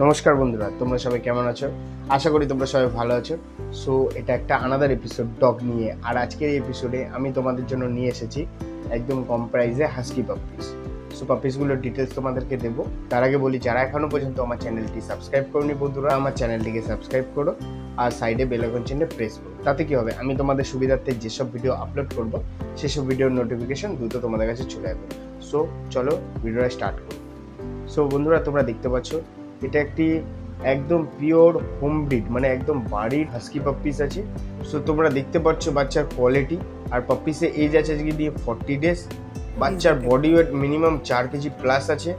নমস্কার বন্ধুরা, তোমরা সবাই কেমন আছো? আশা করি তোমরা সবাই ভালো আছো। সো এটা একটা আনাদার এপিসোড ডগ নিয়ে। আর আজকের এই এপিসোডে আমি তোমাদের জন্য নিয়ে এসেছি একদম কম প্রাইসে হাস্কি পাপ্পিস। সো পাপ্পিসগুলোর ডিটেলস তোমাদেরকে দেবো। তার আগে বলি, যারা এখনও পর্যন্ত আমার চ্যানেলটি সাবস্ক্রাইব করোনি বন্ধুরা, আমার চ্যানেলটিকে সাবস্ক্রাইব করো আর সাইডে বেল আইকন চিহ্নে প্রেস করো। তাতে কী হবে, আমি তোমাদের সুবিধার্থে যেসব ভিডিও আপলোড করবো সেসব ভিডিওর নোটিফিকেশন দ্রুত তোমাদের কাছে চলে যাবে। সো চলো ভিডিওটা স্টার্ট করো। সো বন্ধুরা, তোমরা দেখতে পাচ্ছ এটা একটি একদম পিওর হোম ব্রিড, মানে একদম বাড়ির হাস্কি পাপ্পিস আছে। সো তোমরা দেখতে পাচ্ছ বাচ্চার কোয়ালিটি। আর পাপ্পিসের এজ আছে আজকে দিয়ে 40 ডেজ। বাচ্চার body weight minimum 4 KG plus আছে।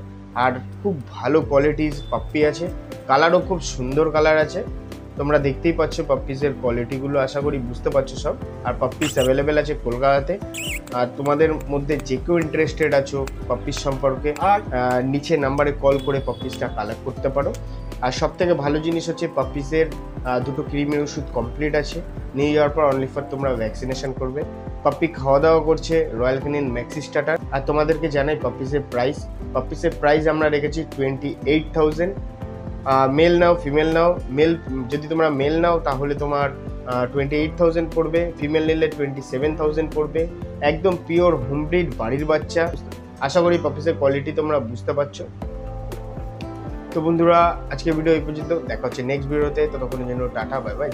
আর খুব ভালো কোয়ালিটির পাপ্পি আছে, কালারও খুব সুন্দর কালার আছে। তোমরা দেখতেই পাচ্ছ পাপ্পিসের কোয়ালিটিগুলো, আশা করি বুঝতে পারছো সব। আর পাপ্পিস অ্যাভেলেবেল আছে কলকাতাতে। আর তোমাদের মধ্যে যে কেউ ইন্টারেস্টেড আছো পাপ্পিস সম্পর্কে, নিচে নাম্বারে কল করে পাপ্পিসটা কালেক্ট করতে পারো। আর সব থেকে ভালো জিনিস হচ্ছে পাপ্পিসের দুটো ক্রিমের ওষুধ কমপ্লিট আছে। নিয়ে যাওয়ার পর অনলি ফর তোমরা ভ্যাকসিনেশন করবে। পাপ্পি খাওয়া দাওয়া করছে রয়্যাল ক্যানিন ম্যাক্সি স্টার্টার। আর তোমাদেরকে জানাই পাপ্পিসের প্রাইস আমরা রেখেছি 28,000। মেল নাও ফিমেল নাও, যদি তোমরা মেল নাও তাহলে তোমার 28,000 পড়বে, ফিমেল নিলে 27,000 পড়বে। একদম পিওর হোম ব্রিড বাড়ির বাচ্চা। আশা করি পাপ্পিসের কোয়ালিটি তোমরা বুঝতে পারছো। তো বন্ধুরা, আজকের ভিডিও এই পর্যন্ত, দেখা হচ্ছে নেক্সট ভিডিওতে। ততক্ষণের জন্য টাটা, বাই বাই।